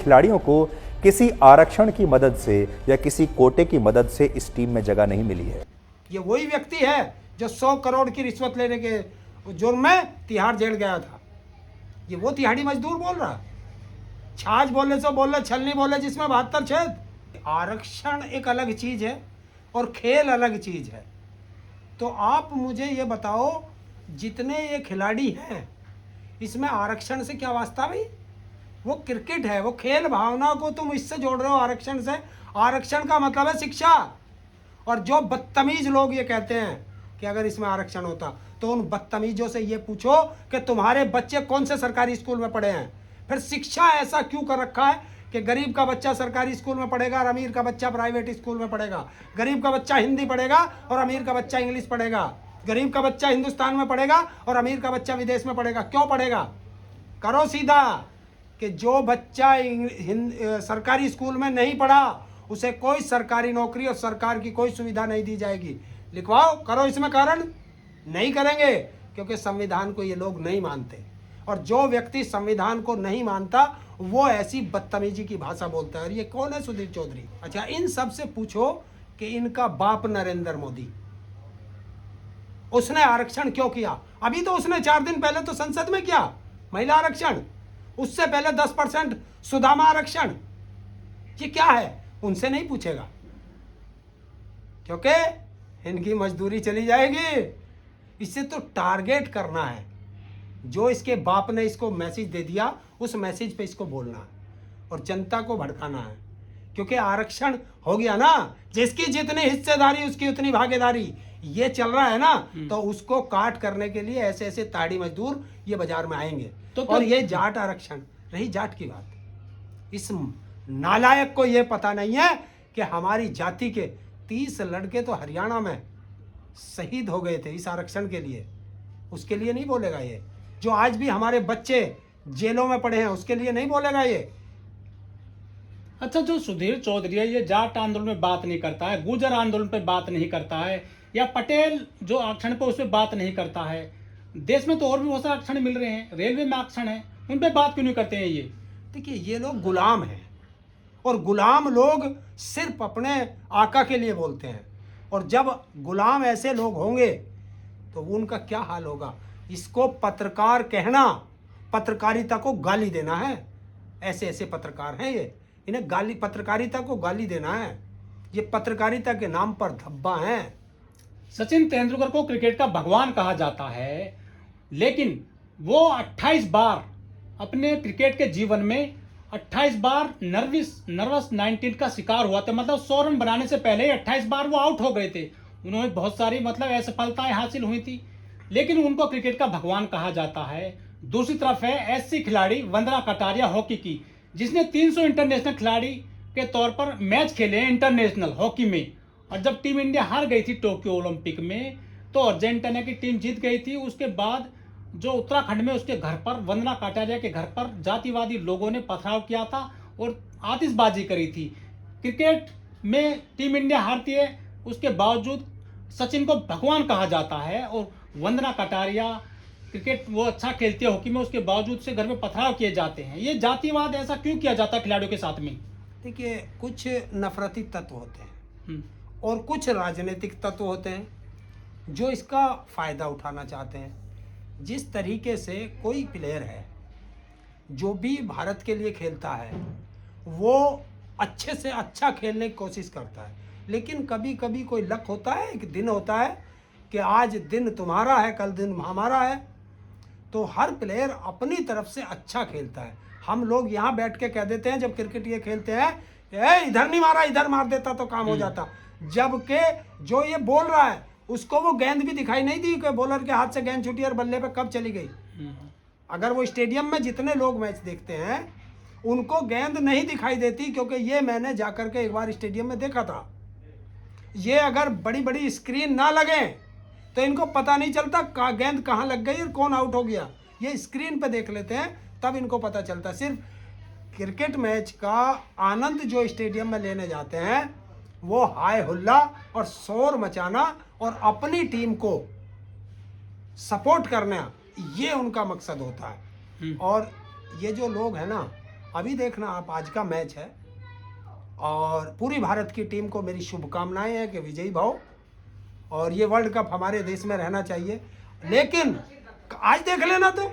खिलाड़ियों को किसी आरक्षण की मदद से या किसी कोटे की मदद से इस टीम में जगह नहीं मिली है। ये वही व्यक्ति है जो 100 करोड़ की रिश्वत लेने के जुर्म में तिहाड़ जेल गया था। ये वो तिहाड़ी मजदूर बोल रहा, छाछ बोलने से बोल रहा, छलनी बोले जिसमें 72 छेद। आरक्षण एक अलग चीज है और खेल अलग चीज है। तो आप मुझे ये बताओ, जितने ये खिलाड़ी हैं इसमें आरक्षण से क्या वास्ता भाई? वो क्रिकेट है, वो खेल भावना को तुम इससे जोड़ रहे हो आरक्षण से। आरक्षण का मतलब है शिक्षा। और जो बदतमीज लोग ये कहते हैं कि अगर इसमें आरक्षण होता, तो उन बदतमीजों से ये पूछो कि तुम्हारे बच्चे कौन से सरकारी स्कूल में पढ़े हैं। फिर शिक्षा ऐसा क्यों कर रखा है कि गरीब का बच्चा सरकारी स्कूल में पढ़ेगा और अमीर का बच्चा प्राइवेट स्कूल में पढ़ेगा। गरीब का बच्चा हिंदी पढ़ेगा और अमीर का बच्चा इंग्लिश पढ़ेगा। गरीब का बच्चा हिंदुस्तान में पढ़ेगा और अमीर का बच्चा विदेश में पढ़ेगा। क्यों पढ़ेगा? करो सीधा कि जो बच्चा सरकारी स्कूल में नहीं पढ़ा उसे कोई सरकारी नौकरी और सरकार की कोई सुविधा नहीं दी जाएगी। लिखवाओ, करो इसमें कारण। नहीं करेंगे क्योंकि संविधान को ये लोग नहीं मानते। और जो व्यक्ति संविधान को नहीं मानता वो ऐसी बदतमीजी की भाषा बोलता है। और ये कौन है? सुधीर चौधरी। अच्छा, इन सब से पूछो कि इनका बाप नरेंद्र मोदी, उसने आरक्षण क्यों किया? अभी तो उसने 4 दिन पहले तो संसद में किया महिला आरक्षण। उससे पहले 10% सुदामा आरक्षण। ये क्या है? उनसे नहीं पूछेगा क्योंकि इनकी मजदूरी चली जाएगी। इससे तो टारगेट करना है। जो इसके बाप ने इसको मैसेज दे दिया उस मैसेज पे इसको बोलना है और जनता को भड़काना है। क्योंकि आरक्षण हो गया ना, जिसकी जितनी हिस्सेदारी उसकी उतनी भागीदारी, ये चल रहा है ना। तो उसको काट करने के लिए ऐसे ऐसे ताड़ी मजदूर ये बाजार में आएंगे। तो और ये जाट आरक्षण, रही जाट की बात, इस नालायक को ये पता नहीं है कि हमारी जाति के 30 लड़के तो हरियाणा में शहीद हो गए थे इस आरक्षण के लिए। उसके लिए नहीं बोलेगा ये। जो आज भी हमारे बच्चे जेलों में पड़े हैं उसके लिए नहीं बोलेगा ये। अच्छा, जो सुधीर चौधरी है ये जाट आंदोलन में बात नहीं करता है, गुर्जर आंदोलन पे बात नहीं करता है, या पटेल जो आरक्षण पे उस पर बात नहीं करता है। देश में तो और भी बहुत सारे आरक्षण मिल रहे हैं, रेलवे में आरक्षण है, उन पे बात क्यों नहीं करते हैं ये? देखिए, ये लोग गुलाम हैं और गुलाम लोग सिर्फ अपने आका के लिए बोलते हैं। और जब गुलाम ऐसे लोग होंगे तो उनका क्या हाल होगा? इसको पत्रकार कहना पत्रकारिता को गाली देना है। ऐसे ऐसे पत्रकार हैं ये, इन्हें गाली, पत्रकारिता को गाली देना है। ये पत्रकारिता के नाम पर धब्बा हैं। सचिन तेंदुलकर को क्रिकेट का भगवान कहा जाता है, लेकिन वो 28 बार अपने क्रिकेट के जीवन में 28 बार नर्वस 19 का शिकार हुआ था। मतलब 100 रन बनाने से पहले ही 28 बार वो आउट हो गए थे। उन्होंने बहुत सारी असफलताएं हासिल हुई थी, लेकिन उनको क्रिकेट का भगवान कहा जाता है। दूसरी तरफ है ऐसी खिलाड़ी वंदना कटारिया हॉकी की, जिसने 300 इंटरनेशनल खिलाड़ी के तौर पर मैच खेले हैं इंटरनेशनल हॉकी में। और जब टीम इंडिया हार गई थी टोक्यो ओलंपिक में, तो अर्जेंटीना की टीम जीत गई थी। उसके बाद जो उत्तराखंड में उसके घर पर, वंदना कटारिया के घर पर जातिवादी लोगों ने पथराव किया था और आतिशबाजी करी थी। क्रिकेट में टीम इंडिया हारती है, उसके बावजूद सचिन को भगवान कहा जाता है। और वंदना कटारिया क्रिकेट वो अच्छा खेलती है हॉकी में, उसके बावजूद से घर में पथराव किए जाते हैं। ये जातिवाद ऐसा क्यों किया जाता है खिलाड़ियों के साथ में? देखिए, कुछ नफरती तत्व होते हैं और कुछ राजनीतिक तत्व होते हैं जो इसका फायदा उठाना चाहते हैं। जिस तरीके से कोई प्लेयर है जो भी भारत के लिए खेलता है वो अच्छे से अच्छा खेलने की कोशिश करता है, लेकिन कभी कभी कोई लक होता है, एक दिन होता है कि आज दिन तुम्हारा है कल दिन हमारा है। तो हर प्लेयर अपनी तरफ से अच्छा खेलता है। हम लोग यहाँ बैठ के कह देते हैं जब क्रिकेट ये खेलते हैं, इधर नहीं मारा, इधर मार देता तो काम हो जाता। जबकि जो ये बोल रहा है उसको वो गेंद भी दिखाई नहीं दी कि बॉलर के हाथ से गेंद छूटी और बल्ले पे कब चली गई। अगर वो स्टेडियम में जितने लोग मैच देखते हैं उनको गेंद नहीं दिखाई देती, क्योंकि ये मैंने जाकर के एक बार स्टेडियम में देखा था। ये अगर बड़ी बड़ी स्क्रीन ना लगे तो इनको पता नहीं चलता गेंद कहाँ लग गई और कौन आउट हो गया। ये स्क्रीन पे देख लेते हैं तब इनको पता चलता। सिर्फ क्रिकेट मैच का आनंद जो स्टेडियम में लेने जाते हैं वो हाय हुल्ला और शोर मचाना और अपनी टीम को सपोर्ट करना, ये उनका मकसद होता है। और ये जो लोग हैं ना, अभी देखना आप, आज का मैच है और पूरी भारत की टीम को मेरी शुभकामनाएं हैं कि विजयी भव, और ये वर्ल्ड कप हमारे देश में रहना चाहिए। लेकिन आज देख लेना, तो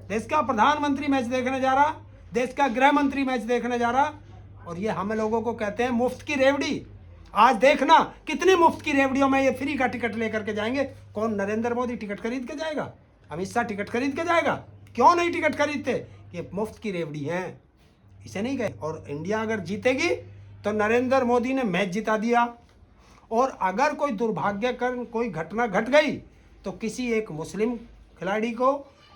देश का प्रधानमंत्री मैच देखने जा रहा, देश का गृह मंत्री मैच देखने जा रहा, और ये हम लोगों को कहते हैं मुफ्त की रेवड़ी। आज देखना कितनी मुफ्त की रेवड़ियों में ये फ्री का टिकट लेकर के जाएंगे। कौन? नरेंद्र मोदी टिकट खरीद के जाएगा, अमित शाह टिकट खरीद के जाएगा? क्यों नहीं टिकट खरीदते? ये मुफ्त की रेवड़ी हैं, इसे नहीं गए। और इंडिया अगर जीतेगी तो नरेंद्र मोदी ने मैच जिता दिया, और अगर कोई दुर्भाग्यकर कोई घटना घट गई तो किसी एक मुस्लिम खिलाड़ी को,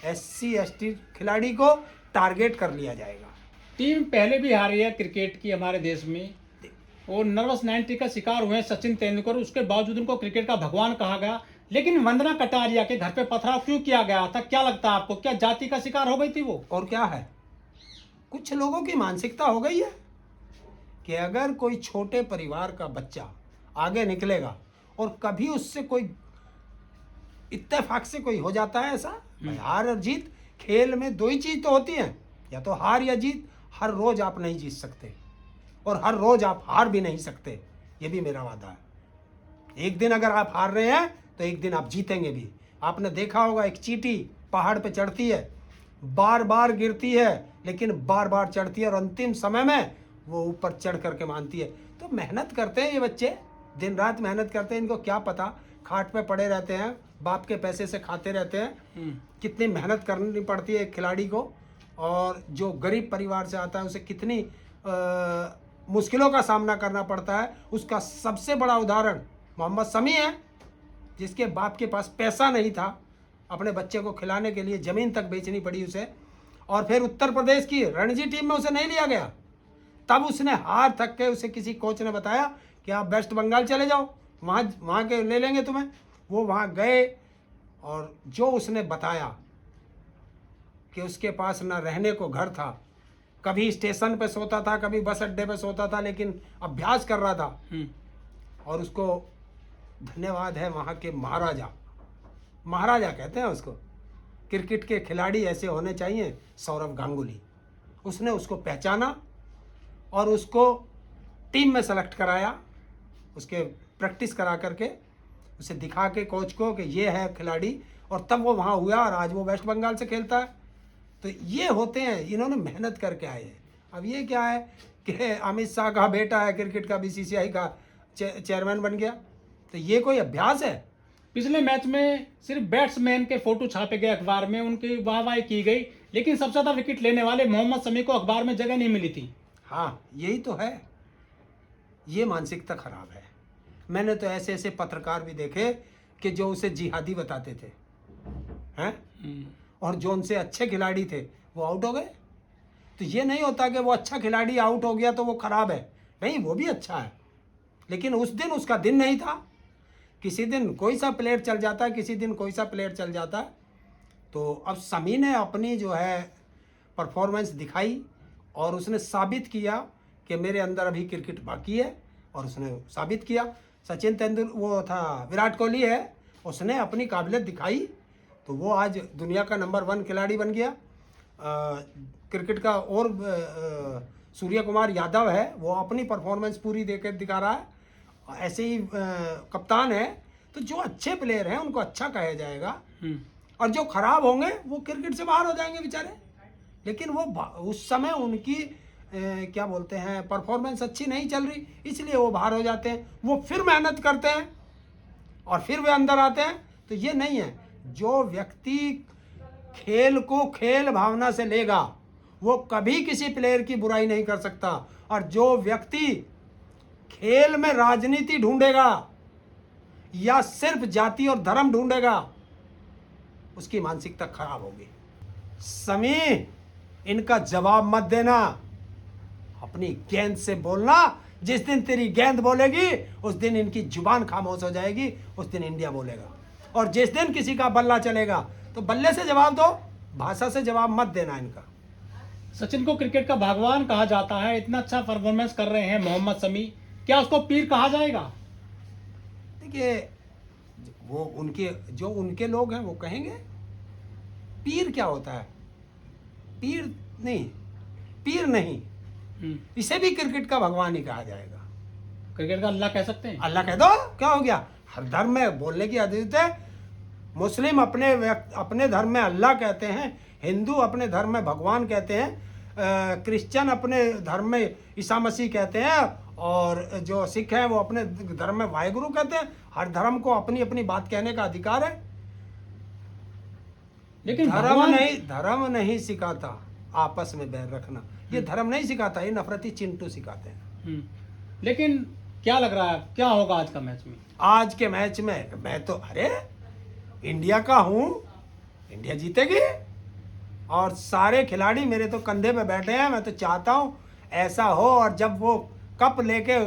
SC ST खिलाड़ी को टारगेट कर लिया जाएगा। टीम पहले भी हारी है क्रिकेट की हमारे देश में, और नर्वस 90 का शिकार हुए सचिन तेंदुलकर, उसके बावजूद उनको क्रिकेट का भगवान कहा गया। लेकिन वंदना कटारिया के घर पे पथराव क्यों किया गया था? क्या लगता है आपको, क्या जाति का शिकार हो गई थी वो? और क्या है, कुछ लोगों की मानसिकता हो गई है कि अगर कोई छोटे परिवार का बच्चा आगे निकलेगा और कभी उससे कोई इत्तेफाक से कोई हो जाता है ऐसा, हार और जीत खेल में दो ही चीज तो होती है, या तो हार या जीत। हर रोज आप नहीं जीत सकते और हर रोज आप हार भी नहीं सकते, ये भी मेरा वादा है। एक दिन अगर आप हार रहे हैं तो एक दिन आप जीतेंगे भी। आपने देखा होगा, एक चींटी पहाड़ पे चढ़ती है, बार बार गिरती है लेकिन बार बार चढ़ती है, और अंतिम समय में वो ऊपर चढ़ करके मानती है। तो मेहनत करते हैं ये बच्चे, दिन रात मेहनत करते हैं। इनको क्या पता, खाट पे पड़े रहते हैं, बाप के पैसे से खाते रहते हैं। कितनी मेहनत करनी पड़ती है एक खिलाड़ी को, और जो गरीब परिवार से आता है उसे कितनी मुश्किलों का सामना करना पड़ता है। उसका सबसे बड़ा उदाहरण मोहम्मद शमी है, जिसके बाप के पास पैसा नहीं था, अपने बच्चे को खिलाने के लिए ज़मीन तक बेचनी पड़ी उसे, और फिर उत्तर प्रदेश की रणजी टीम में उसे नहीं लिया गया। तब उसने हार थक के, उसे किसी कोच ने बताया कि आप वेस्ट बंगाल चले जाओ, वहाँ के ले लेंगे तुम्हें। वो वहाँ गए, और जो उसने बताया कि उसके पास ना रहने को घर था, कभी स्टेशन पे सोता था, कभी बस अड्डे पे सोता था, लेकिन अभ्यास कर रहा था। और उसको धन्यवाद है वहाँ के महाराजा कहते हैं उसको, क्रिकेट के खिलाड़ी ऐसे होने चाहिए, सौरव गांगुली। उसने उसको पहचाना और उसको टीम में सेलेक्ट कराया, उसके प्रैक्टिस करा करके उसे दिखा के कोच को कि ये है खिलाड़ी, और तब वो वहाँ हुआ और आज वो वेस्ट बंगाल से खेलता है। तो ये होते हैं, इन्होंने मेहनत करके आए हैं। अब ये क्या है कि अमित शाह का बेटा है क्रिकेट का BCCI का चेयरमैन बन गया, तो ये कोई अभ्यास है? पिछले मैच में सिर्फ बैट्समैन के फोटो छापे गए अखबार में, उनकी वाहवाही की गई, लेकिन सबसे ज्यादा विकेट लेने वाले मोहम्मद शमी को अखबार में जगह नहीं मिली थी। हाँ, यही तो है, ये मानसिकता खराब है। मैंने तो ऐसे ऐसे पत्रकार भी देखे कि जो उसे जिहादी बताते थे हैं, और जो उनसे अच्छे खिलाड़ी थे वो आउट हो गए। तो ये नहीं होता कि वो अच्छा खिलाड़ी आउट हो गया तो वो खराब है, नहीं, वो भी अच्छा है, लेकिन उस दिन उसका दिन नहीं था। किसी दिन कोई सा प्लेयर चल जाता है, किसी दिन कोई सा प्लेयर चल जाता है। तो अब शमी ने अपनी जो है परफॉर्मेंस दिखाई, और उसने साबित किया कि मेरे अंदर अभी क्रिकेट बाकी है, और उसने साबित किया। सचिन तेंदुलकर, वो था विराट कोहली है, उसने अपनी काबिलियत दिखाई, तो वो आज दुनिया का नंबर 1 खिलाड़ी बन गया क्रिकेट का। और सूर्य कुमार यादव है, वो अपनी परफॉर्मेंस पूरी देकर दिखा रहा है। ऐसे ही कप्तान है। तो जो अच्छे प्लेयर हैं उनको अच्छा कहा जाएगा, और जो खराब होंगे वो क्रिकेट से बाहर हो जाएंगे बेचारे। लेकिन वो उस समय उनकी क्या बोलते हैं, परफॉर्मेंस अच्छी नहीं चल रही, इसलिए वो बाहर हो जाते हैं। वो फिर मेहनत करते हैं और फिर वे अंदर आते हैं। तो ये नहीं है, जो व्यक्ति खेल को खेल भावना से लेगा वो कभी किसी प्लेयर की बुराई नहीं कर सकता, और जो व्यक्ति खेल में राजनीति ढूंढेगा या सिर्फ जाति और धर्म ढूंढेगा, उसकी मानसिकता खराब होगी। शमी, इनका जवाब मत देना, अपनी गेंद से बोलना। जिस दिन तेरी गेंद बोलेगी उस दिन इनकी जुबान खामोश हो जाएगी, उस दिन इंडिया बोलेगा। और जिस दिन किसी का बल्ला चलेगा तो बल्ले से जवाब दो, भाषा से जवाब मत देना इनका। सचिन को क्रिकेट का भगवान कहा जाता है, इतना अच्छा परफॉर्मेंस कर रहे हैं मोहम्मद शमी, क्या उसको पीर कहा जाएगा? देखिए, वो उनके लोग हैं वो कहेंगे। पीर क्या होता है? पीर नहीं, पीर नहीं, हम्म। इसे भी क्रिकेट का भगवान ही कहा जाएगा। क्रिकेट का अल्लाह कह सकते हैं? अल्लाह कह दो, क्या हो गया? हर धर्म में बोलने की आदत है। मुस्लिम अपने धर्म में अल्लाह कहते हैं, हिंदू अपने धर्म में भगवान कहते हैं, क्रिश्चियन अपने धर्म में ईसा मसीह कहते हैं, और जो सिख हैं वो अपने धर्म में वाहेगुरु कहते हैं। हर धर्म को अपनी अपनी बात कहने का अधिकार है। लेकिन धर्म नहीं सिखाता आपस में बैर रखना, ये धर्म नहीं सिखाता, ये नफरती चिंटू सिखाते हैं। लेकिन क्या लग रहा है, क्या होगा आज का मैच में? आज के मैच में मैं तो अरे इंडिया का हूँ, इंडिया जीतेगी, और सारे खिलाड़ी मेरे तो कंधे पे बैठे हैं। मैं तो चाहता हूँ ऐसा हो, और जब वो कप लेके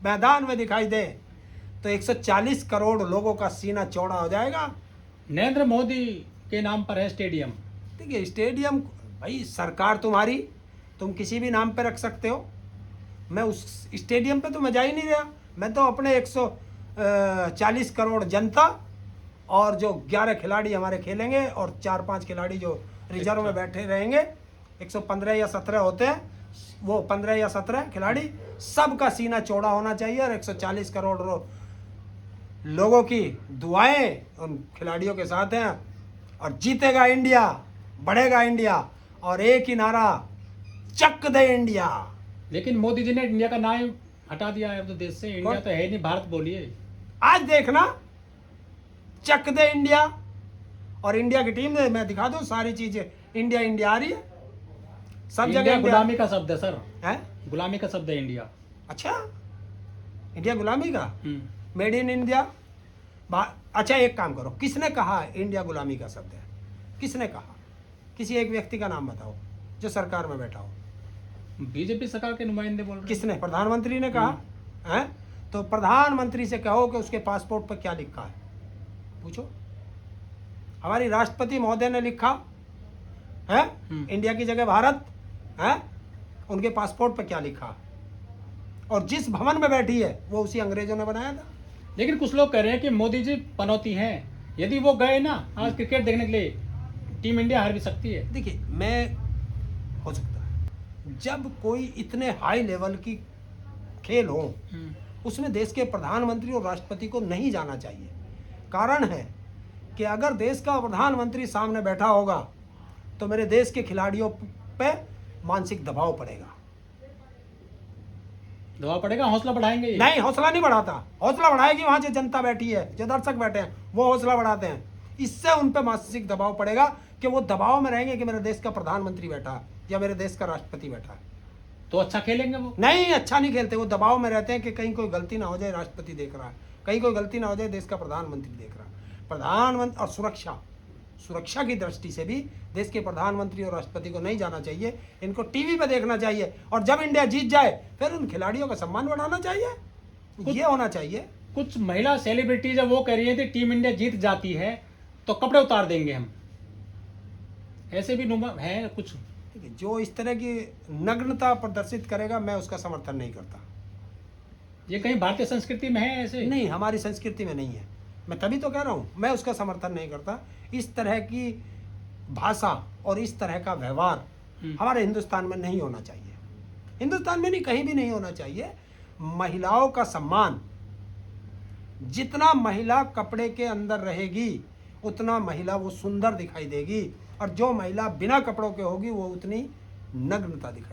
मैदान में दिखाई दे तो 140 करोड़ लोगों का सीना चौड़ा हो जाएगा। नरेंद्र मोदी के नाम पर है स्टेडियम। देखिए स्टेडियम भाई सरकार तुम्हारी, तुम किसी भी नाम पे रख सकते हो। मैं उस स्टेडियम पे तो मैं जा ही नहीं रहा। मैं तो अपने 140 करोड़ जनता और जो 11 खिलाड़ी हमारे खेलेंगे और 4-5 खिलाड़ी जो रिजर्व में बैठे रहेंगे, 115 या 17 होते हैं, वो 15 या 17 खिलाड़ी, सबका सीना चौड़ा होना चाहिए, और 140 करोड़ लोगों की दुआएं उन खिलाड़ियों के साथ हैं, और जीतेगा इंडिया, बढ़ेगा इंडिया, और एक ही नारा, चक दे इंडिया। लेकिन मोदी जी ने इंडिया का नाम हटा दिया है तो देश से। इंडिया तो है नहीं, भारत बोलिए। आज देखना, चक दे इंडिया, और इंडिया की टीम मैं दिखा दूं सारी चीजें, इंडिया इंडिया आ रही है सब जगह। गुलामी का शब्द है सर, है गुलामी का शब्द है इंडिया। अच्छा, इंडिया गुलामी का, मेड इन इंडिया। अच्छा एक काम करो, किसने कहा इंडिया गुलामी का शब्द है? किसने कहा? किसी एक व्यक्ति का नाम बताओ जो सरकार में बैठा हो। बीजेपी सरकार के नुमाइंदे बोल रहे हैं। किसने? प्रधानमंत्री ने कहा है? तो प्रधानमंत्री से कहो कि उसके पासपोर्ट पर क्या लिखा है, पूछो। हमारी राष्ट्रपति महोदय ने लिखा है इंडिया की जगह भारत है, उनके पासपोर्ट पर क्या लिखा, और जिस भवन में बैठी है वो उसी अंग्रेजों ने बनाया था। लेकिन कुछ लोग कह रहे हैं कि मोदी जी पनौती हैं, यदि वो गए ना आज क्रिकेट देखने के लिए, टीम इंडिया हार भी सकती है। देखिए मैं, हो सकता है जब कोई इतने हाई लेवल की खेल हो उसमें देश के प्रधानमंत्री और राष्ट्रपति को नहीं जाना चाहिए। कारण है कि अगर देश का प्रधानमंत्री सामने बैठा होगा तो मेरे देश के खिलाड़ियों पे मानसिक दबाव पड़ेगा। दबाव पड़ेगा, हौसला बढ़ाएंगे ये? नहीं, हौसला नहीं बढ़ाता। हौसला बढ़ाएगी वहां जो जनता बैठी है, जो दर्शक बैठे हैं, वो हौसला बढ़ाते हैं। इससे उन पे मानसिक दबाव पड़ेगा कि वो दबाव में रहेंगे कि मेरे देश का प्रधानमंत्री बैठा है या मेरे देश का राष्ट्रपति बैठा है। तो अच्छा खेलेंगे वो? नहीं, अच्छा नहीं खेलते। वो दबाव में रहते हैं कि कहीं कोई गलती ना हो जाए, राष्ट्रपति देख रहा है, कहीं कोई गलती ना हो जाए, देश का प्रधानमंत्री देख रहा है। प्रधानमंत्री और सुरक्षा की दृष्टि से भी देश के प्रधानमंत्री और राष्ट्रपति को नहीं जाना चाहिए, इनको टीवी पे देखना चाहिए। और जब इंडिया जीत जाए फिर उन खिलाड़ियों का सम्मान बढ़ाना चाहिए, ये होना चाहिए। कुछ महिला सेलिब्रिटीज है, वो कह रही है कि टीम इंडिया जीत जाती है तो कपड़े उतार देंगे हम, ऐसे भी है कुछ। जो इस तरह की नग्नता प्रदर्शित करेगा मैं उसका समर्थन नहीं करता। ये कहीं भारतीय संस्कृति में है ऐसे? नहीं, हमारी संस्कृति में नहीं है। मैं तभी तो कह रहा हूँ मैं उसका समर्थन नहीं करता। इस तरह की भाषा और इस तरह का व्यवहार हमारे हिंदुस्तान में नहीं होना चाहिए। हिंदुस्तान में नहीं, कहीं भी नहीं होना चाहिए। महिलाओं का सम्मान, जितना महिला कपड़े के अंदर रहेगी उतना महिला वो सुंदर दिखाई देगी, और जो महिला बिना कपड़ों के होगी वो उतनी नग्नता दिखाई